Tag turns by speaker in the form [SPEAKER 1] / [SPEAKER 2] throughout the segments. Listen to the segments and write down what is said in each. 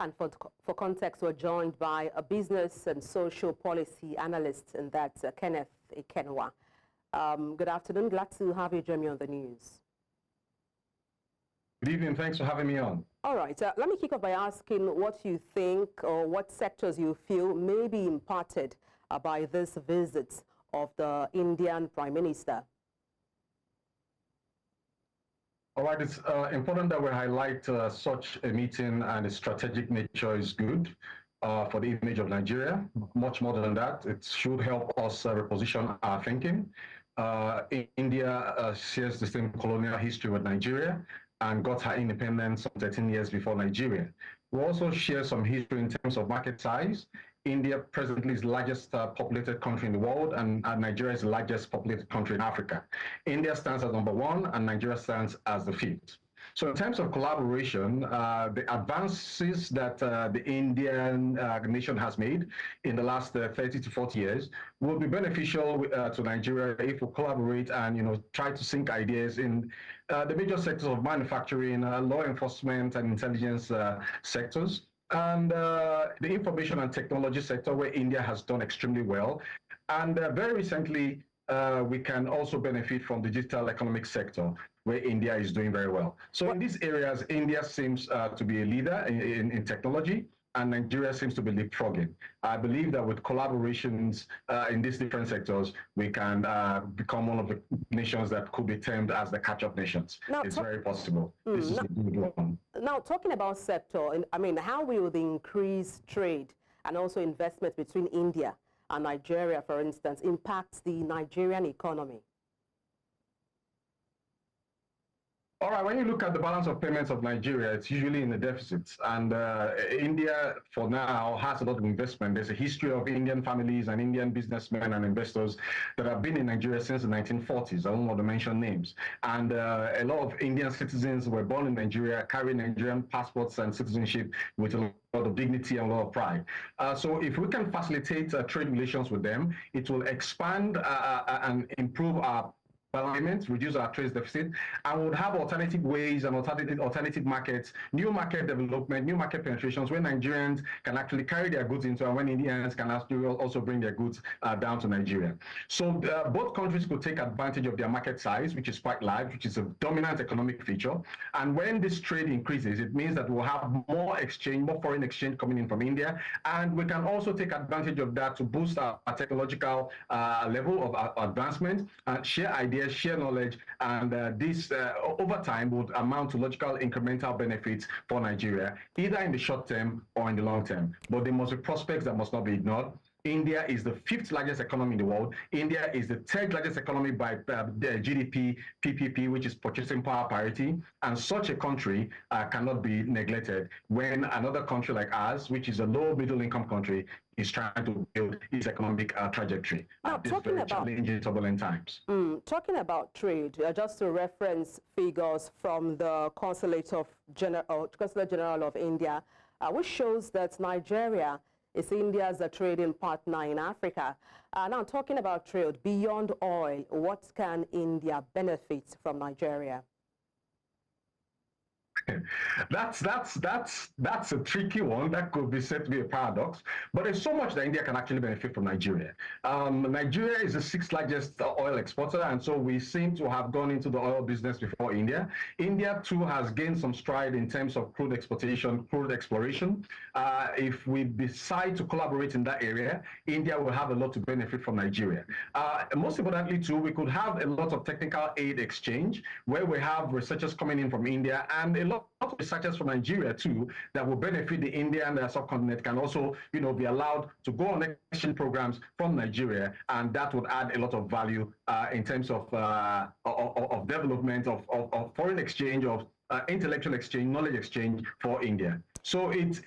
[SPEAKER 1] And for context, we're joined by a business and social policy analyst, and that's Kenneth Ikenwa. Good afternoon. Glad to have you join me on the news.
[SPEAKER 2] Good evening. Thanks for having me on.
[SPEAKER 1] All right. Let me kick off by asking what you think or what sectors you feel may be impacted by this visit of the Indian Prime Minister.
[SPEAKER 2] All right, it's important that we highlight such a meeting, and its strategic nature is good for the image of Nigeria. Much more than that, it should help us reposition our thinking. India shares the same colonial history with Nigeria and got her independence some 13 years before Nigeria. We also share some history in terms of market size. India presently is the largest populated country in the world, and Nigeria is the largest populated country in Africa. India stands as #1, and Nigeria stands as the 5th. So in terms of collaboration, the advances that the Indian nation has made in the last 30 to 40 years will be beneficial to Nigeria if we collaborate and try to sync ideas in the major sectors of manufacturing, law enforcement, and intelligence sectors, and the information and technology sector, where India has done extremely well. And very recently, we can also benefit from the digital economic sector, where India is doing very well. So in these areas, India seems to be a leader in technology, and Nigeria seems to be leapfrogging. I believe that with collaborations in these different sectors, we can become one of the nations that could be termed as the catch-up nations. Now, it's very possible. This is a good one.
[SPEAKER 1] Now, talking about sector, I mean, how will the increased trade and also investment between India and Nigeria, for instance, impact the Nigerian economy?
[SPEAKER 2] All right, when you look at the balance of payments of Nigeria, it's usually in the deficit. And India, for now, has a lot of investment. There's a history of Indian families and Indian businessmen and investors that have been in Nigeria since the 1940s. I don't want to mention names. And a lot of Indian citizens were born in Nigeria, carry Nigerian passports and citizenship with a lot of dignity and a lot of pride. So if we can facilitate trade relations with them, it will expand and improve our alignment, reduce our trade deficit, and would have alternative ways and alternative markets, new market development, new market penetrations, where Nigerians can actually carry their goods into, and when Indians can actually also bring their goods down to Nigeria. So both countries could take advantage of their market size, which is quite large, which is a dominant economic feature. And when this trade increases, it means that we'll have more exchange, more foreign exchange coming in from India, and we can also take advantage of that to boost our technological level of advancement, share ideas, share knowledge, and this over time would amount to logical incremental benefits for Nigeria, either in the short term or in the long term. But there must be prospects that must not be ignored. India is the 5th largest economy in the world. India is the 3rd largest economy by GDP, PPP, which is purchasing power parity. And such a country cannot be neglected when another country like ours, which is a low middle income country, is trying to build its economic trajectory at these very challenging, turbulent times.
[SPEAKER 1] Talking about trade, just to reference figures from the Consulate General of India, which shows that Nigeria is India's trading partner in Africa. Now, talking about trade, beyond oil, what can India benefit from Nigeria?
[SPEAKER 2] That's a tricky one. That could be said to be a paradox. But there's so much that India can actually benefit from Nigeria. Nigeria is the 6th largest oil exporter, and so we seem to have gone into the oil business before India. India, too, has gained some stride in terms of crude exportation, crude exploration. If we decide to collaborate in that area, India will have a lot to benefit from Nigeria. Most importantly, too, we could have a lot of technical aid exchange, where we have researchers coming in from India, and a lot of researchers from Nigeria too that will benefit the Indian subcontinent can also, be allowed to go on exchange programs from Nigeria, and that would add a lot of value in terms of development of foreign exchange, of intellectual exchange, knowledge exchange for India. So it's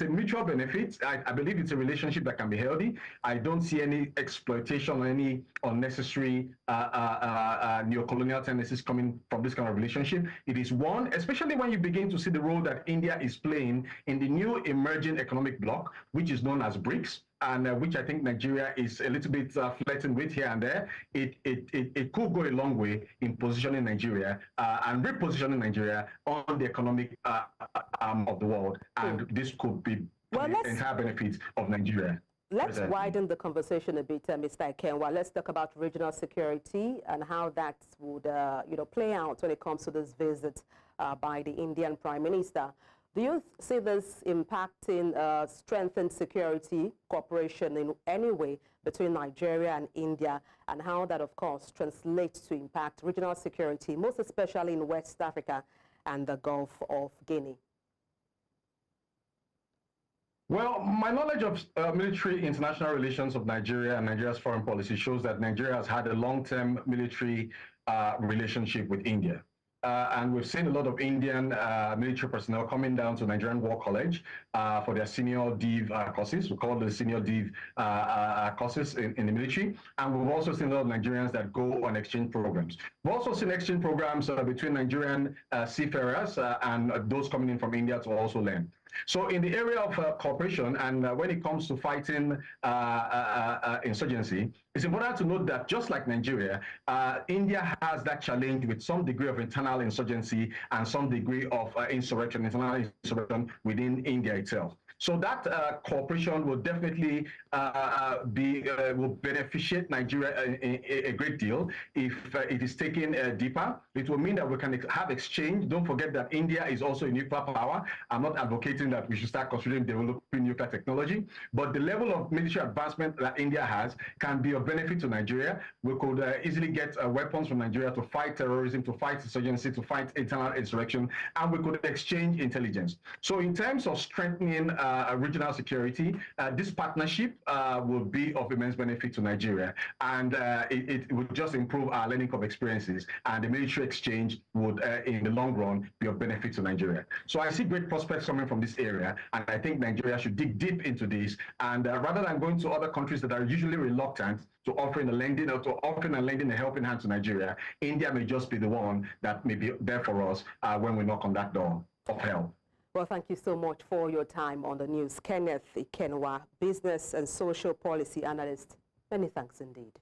[SPEAKER 2] a mutual benefit. I believe it's a relationship that can be healthy. I don't see any exploitation or any unnecessary neo-colonial tendencies coming from this kind of relationship. It is one, especially when you begin to see the role that India is playing in the new emerging economic bloc, which is known as BRICS. and which I think Nigeria is a little bit flirting with here and there, it could go a long way in positioning Nigeria and repositioning Nigeria on the economic arm of the world, and this could be the entire benefit of Nigeria.
[SPEAKER 1] Let's widen the conversation a bit, Mr. Ikenwa. Let's talk about regional security and how that would, play out when it comes to this visit by the Indian Prime Minister. Do you see this impacting strengthened security cooperation in any way between Nigeria and India, and how that, of course, translates to impact regional security, most especially in West Africa and the Gulf of Guinea?
[SPEAKER 2] Well, my knowledge of military international relations of Nigeria and Nigeria's foreign policy shows that Nigeria has had a long-term military relationship with India. And we've seen a lot of Indian military personnel coming down to Nigerian War College for their senior div courses. We call them the senior div courses in the military. And we've also seen a lot of Nigerians that go on exchange programs. We've also seen exchange programs between Nigerian seafarers and those coming in from India to also learn. So in the area of cooperation, and when it comes to fighting insurgency, it's important to note that just like Nigeria, India has that challenge with some degree of internal insurgency and some degree of internal insurrection within India itself. So that cooperation will definitely will beneficiate Nigeria a great deal if it is taken deeper. It will mean that we can have exchange. Don't forget that India is also a nuclear power. I'm not advocating that we should start considering developing nuclear technology, but the level of military advancement that India has can be of benefit to Nigeria. We could easily get weapons from Nigeria to fight terrorism, to fight insurgency, to fight internal insurrection, and we could exchange intelligence. So in terms of strengthening regional security, this partnership will be of immense benefit to Nigeria, and it would just improve our learning curve experiences, and the military exchange would, in the long run, be of benefit to Nigeria. So I see great prospects coming from this area, and I think Nigeria should dig deep into this, and rather than going to other countries that are usually reluctant to offering a lending or to offering and lending a helping hand to Nigeria, India may just be the one that may be there for us when we knock on that door of help.
[SPEAKER 1] Well, thank you so much for your time on the news. Kenneth Ikenwa, business and social policy analyst. Many thanks indeed.